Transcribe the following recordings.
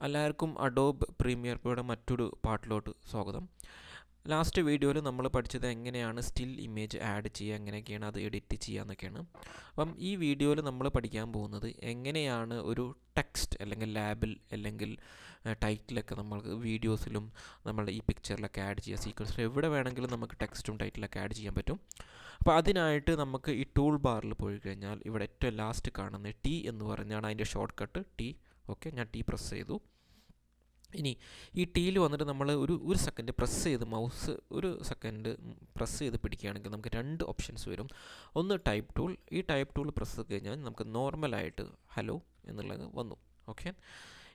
എല്ലാവർക്കും Adobe premier പ്രോയുടെ മറ്റൊരു പാർട്ടിലോട്ട് സ്വാഗതം. ലാസ്റ്റ് വീഡിയോയിൽ നമ്മൾ പഠിച്ചത് എങ്ങനെയാണ് സ്റ്റിൽ ഇമേജ് ആഡ് ചെയ്യുക, എങ്ങനെയൊക്കെയാണ് അത് എഡിറ്റ് ചെയ്യുക എന്നൊക്കെയാണ്. അപ്പം ഈ വീഡിയോയിൽ നമ്മൾ പഠിക്കാൻ പോകുന്നത് എങ്ങനെയാണ് ഒരു ടെക്സ്റ്റ് അല്ലെങ്കിൽ ലാബിൽ അല്ലെങ്കിൽ ടൈറ്റിലൊക്കെ നമ്മൾക്ക് വീഡിയോസിലും നമ്മളുടെ ഈ പിക്ചറിലൊക്കെ ആഡ് ചെയ്യുക. സീക്വൻസിൽ എവിടെ വേണമെങ്കിലും നമുക്ക് ടെക്സ്റ്റും ടൈറ്റിലൊക്കെ ആഡ് ചെയ്യാൻ പറ്റും. അപ്പോൾ അതിനായിട്ട് നമുക്ക് ഈ ടൂൾ ബാറിൽ പോയി കഴിഞ്ഞാൽ ഇവിടെ ഏറ്റവും ലാസ്റ്റ് കാണുന്ന ടി എന്ന് പറഞ്ഞാണ് അതിൻ്റെ ഷോർട്ട് കട്ട് ടി. ഓക്കെ, ഞാൻ ടി പ്രസ് ചെയ്തു. ഇനി ഈ ടീയിൽ വന്നിട്ട് നമ്മൾ ഒരു സെക്കൻഡ് പ്രസ് ചെയ്ത് മൗസ് ഒരു സെക്കൻഡ് പ്രസ് ചെയ്ത് പിടിക്കുകയാണെങ്കിൽ നമുക്ക് രണ്ട് ഓപ്ഷൻസ് വരും. ഒന്ന് ടൈപ്പ് ടൂൾ. ഈ ടൈപ്പ് ടൂൾ പ്രസ് ചെയ്ത് കഴിഞ്ഞാൽ നമുക്ക് നോർമലായിട്ട് ഹലോ എന്നുള്ളത് വന്നു. ഓക്കെ,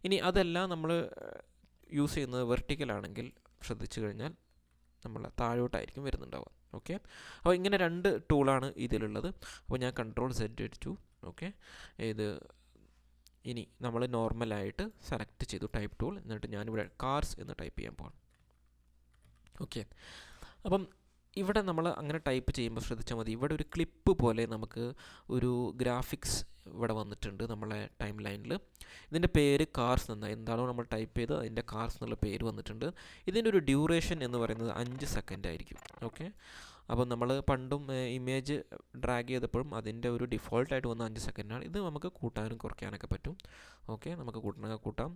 ഇനി അതെല്ലാം നമ്മൾ യൂസ് ചെയ്യുന്നത് വെർട്ടിക്കലാണെങ്കിൽ ശ്രദ്ധിച്ചു കഴിഞ്ഞാൽ നമ്മൾ താഴോട്ടായിരിക്കും വരുന്നുണ്ടാവുക. ഓക്കെ, അപ്പോൾ ഇങ്ങനെ രണ്ട് ടൂളാണ് ഇതിലുള്ളത്. അപ്പോൾ ഞാൻ കൺട്രോൾ സെറ്റ് അടിച്ചു. ഓക്കെ, ഇത് ഇനി നമ്മൾ നോർമലായിട്ട് സെലക്ട് ചെയ്തു ടൈപ്പ് ടൂൾ. എന്നിട്ട് ഞാനിവിടെ കാർസ് എന്ന് ടൈപ്പ് ചെയ്യാൻ പോകണം. ഓക്കെ, അപ്പം ഇവിടെ നമ്മൾ അങ്ങനെ ടൈപ്പ് ചെയ്യുമ്പോൾ ശ്രദ്ധിച്ചാൽ മതി, ഇവിടെ ഒരു ക്ലിപ്പ് പോലെ നമുക്ക് ഒരു ഗ്രാഫിക്സ് ഇവിടെ വന്നിട്ടുണ്ട് നമ്മളെ ടൈം ലൈനിൽ. ഇതിൻ്റെ പേര് കാർസ് എന്നാണ്. എന്താണോ നമ്മൾ ടൈപ്പ് ചെയ്ത് അതിൻ്റെ കാർസ് എന്നുള്ള പേര് വന്നിട്ടുണ്ട്. ഇതിൻ്റെ ഒരു ഡ്യൂറേഷൻ എന്ന് പറയുന്നത് 5 സെക്കൻഡ് ആയിരിക്കും. ഓക്കെ, അപ്പോൾ നമ്മൾ പണ്ടും ഇമേജ് ഡ്രാഗ് ചെയ്തപ്പോഴും അതിൻ്റെ ഒരു ഡിഫോൾട്ടായിട്ട് വന്ന 5 സെക്കൻഡാണ്. ഇത് നമുക്ക് കൂട്ടാനും കുറയ്ക്കാനൊക്കെ പറ്റും. ഓക്കെ, നമുക്ക് കൂട്ടാം,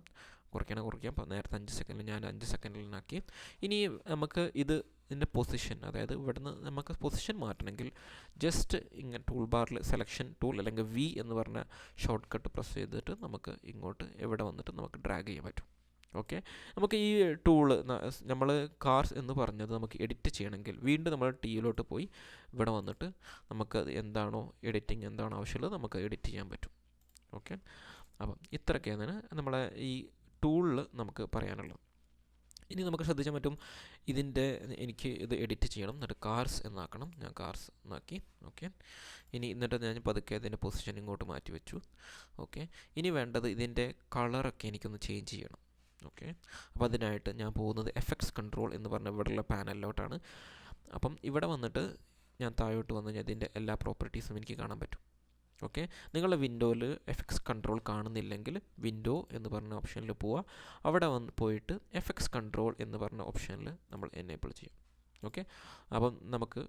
കുറയ്ക്കാനോ കുറയ്ക്കാം. അപ്പോൾ നേരത്തെ 5 സെക്കൻഡിൽ ഞാൻ 5 സെക്കൻഡിലാക്കി. ഇനി നമുക്ക് ഇതിൻ്റെ പൊസിഷൻ, അതായത് ഇവിടുന്ന് നമുക്ക് പൊസിഷൻ മാറ്റണമെങ്കിൽ ജസ്റ്റ് ഇങ്ങനെ ടൂൾ ബാറിൽ സെലക്ഷൻ ടൂൾ അല്ലെങ്കിൽ വി എന്ന് പറഞ്ഞ ഷോർട്ട് കട്ട് പ്രസ് ചെയ്തിട്ട് നമുക്ക് ഇങ്ങോട്ട് എവിടെ വന്നിട്ട് നമുക്ക് ഡ്രാഗ് ചെയ്യാൻ പറ്റും. ഓക്കെ, നമുക്ക് ഈ ടൂള് നമ്മൾ കാർസ് എന്ന് പറഞ്ഞത് നമുക്ക് എഡിറ്റ് ചെയ്യണമെങ്കിൽ വീണ്ടും നമ്മൾ ടീയിലോട്ട് പോയി ഇവിടെ വന്നിട്ട് നമുക്ക് എന്താണോ എഡിറ്റിംഗ് എന്താണോ ആവശ്യമുള്ളത് നമുക്ക് എഡിറ്റ് ചെയ്യാൻ പറ്റും. ഓക്കെ, അപ്പം ഇത്രയൊക്കെയാണ് നമ്മളെ ഈ ടൂളിൽ നമുക്ക് പറയാനുള്ളത്. ഇനി നമുക്ക് ശ്രദ്ധിച്ചാൽ പറ്റും, എനിക്ക് ഇത് എഡിറ്റ് ചെയ്യണം. എന്നിട്ട് കാർസ് എന്നാക്കണം. ഞാൻ കാർസ് എന്നാക്കി. ഓക്കെ, എന്നിട്ട് ഞാൻ പതുക്കെ ഇതിൻ്റെ പൊസിഷൻ ഇങ്ങോട്ട് മാറ്റി വെച്ചു. ഓക്കെ, ഇനി വേണ്ടത് ഇതിൻ്റെ കളറൊക്കെ എനിക്കൊന്ന് ചേഞ്ച് ചെയ്യണം. ഓക്കെ, അപ്പോൾ അതിനായിട്ട് ഞാൻ പോകുന്നത് എഫക്ട്സ് കൺട്രോൾ എന്ന് പറഞ്ഞ ഇവിടെയുള്ള പാനലിലോട്ടാണ്. അപ്പം ഇവിടെ വന്നിട്ട് ഞാൻ താഴോട്ട് വന്നു കഴിഞ്ഞാൽ ഇതിൻ്റെ എല്ലാ പ്രോപ്പർട്ടീസും എനിക്ക് കാണാൻ പറ്റും. ഓക്കെ, നിങ്ങളുടെ വിൻഡോയിൽ എഫക്ട്സ് കൺട്രോൾ കാണുന്നില്ലെങ്കിൽ വിൻഡോ എന്ന് പറഞ്ഞ ഓപ്ഷനിൽ പോവുക. അവിടെ പോയിട്ട് എഫക്ട്സ് കൺട്രോൾ എന്ന് പറഞ്ഞ ഓപ്ഷനിൽ നമ്മൾ എനേബിൾ ചെയ്യും. ഓക്കെ, അപ്പം നമുക്ക്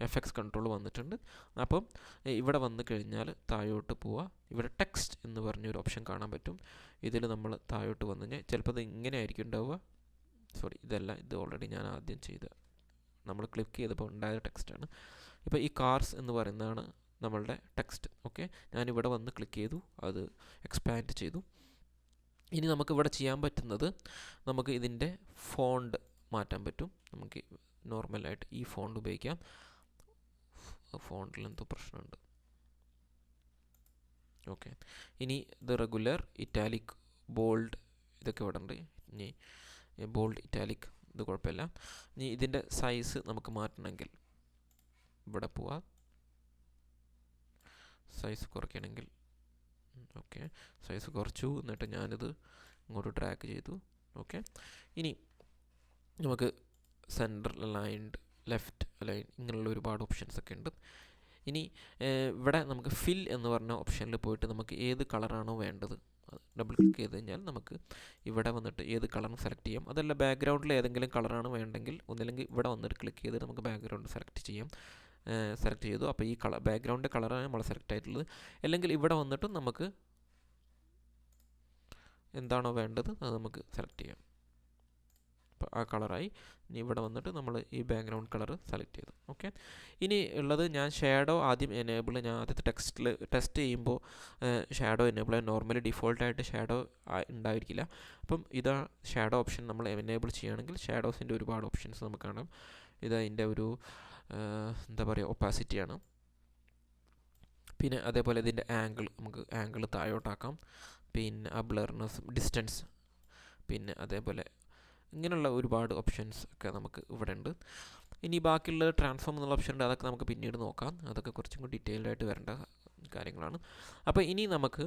എഫക്ട്സ് കൺട്രോൾ വന്നിട്ടുണ്ട്. അപ്പം ഇവിടെ വന്നു കഴിഞ്ഞാൽ താഴോട്ട് പോവുക. ഇവിടെ ടെക്സ്റ്റ് എന്ന് പറഞ്ഞൊരു ഓപ്ഷൻ കാണാൻ പറ്റും. ഇതിൽ നമ്മൾ താഴോട്ട് വന്നു കഴിഞ്ഞാൽ ചിലപ്പോൾ ഇത് ഇങ്ങനെ ആയിരിക്കും ഉണ്ടാവുക. ഇത് ഓൾറെഡി ഞാൻ ആദ്യം നമ്മൾ ക്ലിക്ക് ചെയ്തപ്പോൾ ഉണ്ടായ ടെക്സ്റ്റാണ്. ഇപ്പോൾ ഈ കാർസ് എന്ന് പറയുന്നതാണ് നമ്മളുടെ ടെക്സ്റ്റ്. ഓക്കെ, ഞാനിവിടെ വന്ന് ക്ലിക്ക് ചെയ്തു, അത് എക്സ്പാൻഡ് ചെയ്തു. ഇനി നമുക്കിവിടെ ചെയ്യാൻ പറ്റുന്നത് നമുക്ക് ഇതിൻ്റെ ഫോണ്ട് മാറ്റാൻ പറ്റും. നമുക്ക് നോർമലായിട്ട് ഈ ഫോണ്ട് ഉപയോഗിക്കാം. ഫോണ്ടിൽ എന്തോ പ്രശ്നമുണ്ട്. ഓക്കെ, ഇനി ഇത് റെഗുലർ, ഇറ്റാലിക്, ബോൾഡ് ഇതൊക്കെ ഇവിടെ ഉണ്ട്. ഇനി ബോൾഡ്, ഇറ്റാലിക് ഇത് കുഴപ്പമില്ല. ഇനി ഇതിൻ്റെ സൈസ് നമുക്ക് മാറ്റണമെങ്കിൽ ഇവിടെ പോവാം. സൈസ് കുറയ്ക്കണമെങ്കിൽ ഓക്കെ, സൈസ് കുറച്ചു. എന്നിട്ട് ഞാനിത് ഇങ്ങോട്ട് ഡ്രാഗ് ചെയ്തു. ഓക്കെ, ഇനി നമുക്ക് സെൻറ്റർ അലൈൻഡ്, ലെഫ്റ്റ് അലൈൻ ഇങ്ങനെയുള്ള ഒരുപാട് ഓപ്ഷൻസ് ഒക്കെ ഉണ്ട്. ഇനി ഇവിടെ നമുക്ക് ഫിൽ എന്ന് പറഞ്ഞ ഓപ്ഷനിൽ പോയിട്ട് നമുക്ക് ഏത് കളറാണോ വേണ്ടത് ഡബിൾ ക്ലിക്ക് ചെയ്ത് കഴിഞ്ഞാൽ നമുക്ക് ഇവിടെ വന്നിട്ട് ഏത് കളറും സെലക്ട് ചെയ്യാം. അതല്ല ബാക്ക്ഗ്രൗണ്ടിൽ ഏതെങ്കിലും കളറാണ് വേണ്ടെങ്കിൽ ഒന്നില്ലെങ്കിൽ ഇവിടെ വന്നിട്ട് ക്ലിക്ക് ചെയ്ത് നമുക്ക് ബാക്ക്ഗ്രൗണ്ട് സെലക്ട് ചെയ്യാം. സെലക്ട് ചെയ്തു. അപ്പോൾ ഈ ബാക്ക്ഗ്രൗണ്ട് കളറാണ് നമ്മൾ സെലക്ട് ആയിട്ടുള്ളത്. അല്ലെങ്കിൽ ഇവിടെ വന്നിട്ട് നമുക്ക് എന്താണോ വേണ്ടത് അത് നമുക്ക് സെലക്ട് ചെയ്യാം. അപ്പോൾ ആ കളറായി. ഇനി ഇവിടെ വന്നിട്ട് നമ്മൾ ഈ ബാക്ക്ഗ്രൗണ്ട് കളർ സെലക്ട് ചെയ്തു. ഓക്കെ, ഇനി ഉള്ളത് ഞാൻ ഷാഡോ ആദ്യം ഞാൻ ആദ്യത്തെ ടെസ്റ്റ് ചെയ്യുമ്പോൾ ഷാഡോ എനേബിൾ ആയി. നോർമലി ഡിഫോൾട്ടായിട്ട് ഷാഡോ ഉണ്ടായിരിക്കില്ല. അപ്പം ഇതാ ഷാഡോ ഓപ്ഷൻ നമ്മൾ എനേബിൾ ചെയ്യുകയാണെങ്കിൽ ഷാഡോസിൻ്റെ ഒരുപാട് ഓപ്ഷൻസ് നമുക്ക് കാണാം. ഇതിൻ്റെ ഒരു എന്താ പറയുക, ഒപ്പാസിറ്റിയാണ്. പിന്നെ അതേപോലെ ഇതിൻ്റെ നമുക്ക് ആംഗിൾ താഴോട്ടാക്കാം. പിന്നെ ആ ബ്ലർനെസ്, ഡിസ്റ്റൻസ്, പിന്നെ അതേപോലെ ഇങ്ങനെയുള്ള ഒരുപാട് ഓപ്ഷൻസ് ഒക്കെ നമുക്ക് ഇവിടെ ഉണ്ട്. ഇനി ബാക്കിയുള്ള ട്രാൻസ്ഫോം എന്നുള്ള ഓപ്ഷൻ ഉണ്ട്. അതൊക്കെ നമുക്ക് പിന്നീട് നോക്കാം. അതൊക്കെ കുറച്ചും കൂടി ഡീറ്റെയിൽഡ് ആയിട്ട് വരേണ്ട കാര്യങ്ങളാണ്. അപ്പോൾ ഇനി നമുക്ക്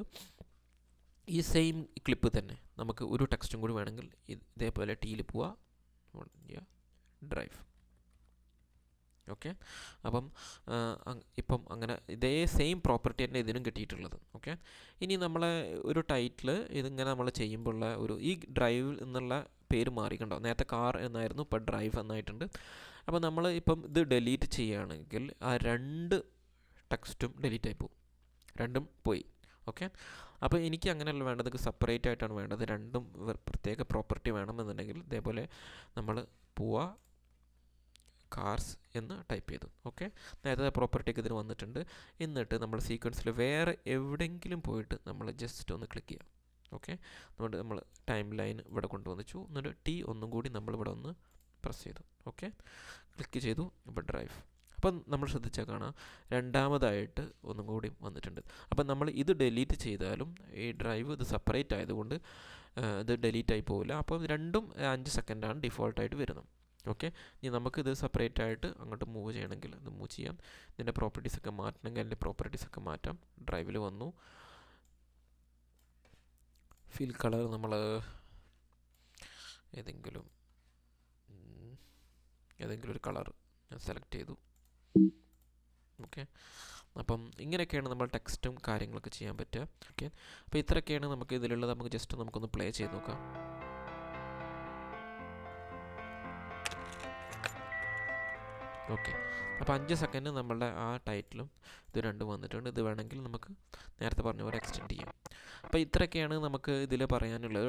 ഈ സെയിം ക്ലിപ്പ് തന്നെ നമുക്ക് ഒരു ടെക്സ്റ്റും കൂടി വേണമെങ്കിൽ ഇതേപോലെ ടീയിൽ പോവുക, ഡ്രൈവ്. ഓക്കെ. അപ്പം ഇപ്പം അങ്ങനെ ഇതേ സെയിം പ്രോപ്പർട്ടി തന്നെ ഇതിനും കിട്ടിയിട്ടുള്ളത്. ഓക്കെ. ഇനി നമ്മളെ ഒരു ടൈറ്റിൽ ഇതിങ്ങനെ നമ്മൾ ചെയ്യുമ്പോഴുള്ള ഈ ഡ്രൈവ് എന്നുള്ള പേര് മാറിക്കണ്ടോ, നേരത്തെ കാർ എന്നായിരുന്നു, ഇപ്പോൾ ഡ്രൈവ് എന്നായിട്ടുണ്ട്. അപ്പോൾ നമ്മൾ ഇപ്പം ഇത് ഡിലീറ്റ് ചെയ്യുകയാണെങ്കിൽ ആ രണ്ട് ടെക്സ്റ്റും ഡിലീറ്റ് ആയി പോകും, രണ്ടും പോയി. ഓക്കെ. അപ്പോൾ എനിക്ക് അങ്ങനെയല്ല വേണ്ടത്, സെപ്പറേറ്റ് ആയിട്ടാണ് വേണ്ടത്, രണ്ടും പ്രത്യേക പ്രോപ്പർട്ടി വേണമെന്നുണ്ടെങ്കിൽ ഇതേപോലെ നമ്മൾ പോവുക, കാർസ് എന്ന് ടൈപ്പ് ചെയ്തു. ഓക്കെ. നേരത്തെ പ്രോപ്പർട്ടിക്ക് ഇതിന് വന്നിട്ടുണ്ട്. എന്നിട്ട് നമ്മൾ സീക്വൻസിൽ വേറെ എവിടെയെങ്കിലും പോയിട്ട് നമ്മൾ ജസ്റ്റ് ഒന്ന് ക്ലിക്ക് ചെയ്യാം. ഓക്കെ. അതുകൊണ്ട് നമ്മൾ ടൈം ലൈൻ ഇവിടെ കൊണ്ടുവന്നിച്ചു. എന്നിട്ട് ടി ഒന്നും കൂടി നമ്മളിവിടെ ഒന്ന് പ്രസ് ചെയ്തു. ഓക്കെ. ക്ലിക്ക് ചെയ്തു. ഇപ്പോൾ ഡ്രൈവ്. അപ്പം നമ്മൾ ശ്രദ്ധിച്ചാൽ കാണാം രണ്ടാമതായിട്ട് ഒന്നും കൂടി വന്നിട്ടുണ്ട്. അപ്പം നമ്മൾ ഇത് ഡിലീറ്റ് ചെയ്താലും ഈ ഡ്രൈവ് ഇത് സെപ്പറേറ്റ് ആയതുകൊണ്ട് ഇത് ഡിലീറ്റ് ആയി പോവില്ല. അപ്പോൾ രണ്ടും 5 സെക്കൻഡാണ് ഡിഫോൾട്ടായിട്ട് വരുന്നത്. ഓക്കെ. ഇനി നമുക്കിത് സെപ്പറേറ്റ് ആയിട്ട് അങ്ങോട്ട് മൂവ് ചെയ്യണമെങ്കിൽ അത് മൂവ് ചെയ്യാം. ഇതിൻ്റെ പ്രോപ്പർട്ടീസൊക്കെ മാറ്റണമെങ്കിൽ അതിൻ്റെ പ്രോപ്പർട്ടീസൊക്കെ മാറ്റാം. ഡ്രൈവിൽ വന്നു, ഫിൽ കളർ നമ്മൾ ഏതെങ്കിലും ഒരു കളർ ഞാൻ സെലക്ട് ചെയ്തു. ഓക്കെ. അപ്പം ഇങ്ങനെയൊക്കെയാണ് നമ്മൾ ടെക്സ്റ്റും കാര്യങ്ങളൊക്കെ ചെയ്യാൻ പറ്റുക. ഓക്കെ. അപ്പോൾ ഇത്രയൊക്കെയാണ് നമുക്ക് ഇതിലുള്ളത്. നമുക്ക് ജസ്റ്റ് നമുക്കൊന്ന് പ്ലേ ചെയ്ത് നോക്കാം. ഓക്കെ. അപ്പോൾ 5 സെക്കൻഡ് നമ്മളുടെ ആ ടൈറ്റിലും ഇത് രണ്ടും വന്നിട്ടുണ്ട്. ഇത് വേണമെങ്കിൽ നമുക്ക് നേരത്തെ പറഞ്ഞ പോലെ എക്സ്റ്റെൻഡ് ചെയ്യാം. അപ്പോൾ ഇത്രയൊക്കെയാണ് നമുക്ക് ഇതിൽ പറയാനുള്ളത്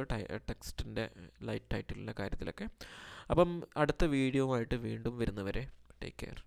ടെക്സ്റ്റിൻ്റെ ലൈറ്റ് ടൈറ്റിലിൻ്റെ കാര്യത്തിലൊക്കെ. അപ്പം അടുത്ത വീഡിയോ ആയിട്ട് വീണ്ടും വരുന്നവരെ ടേക്ക് കെയർ.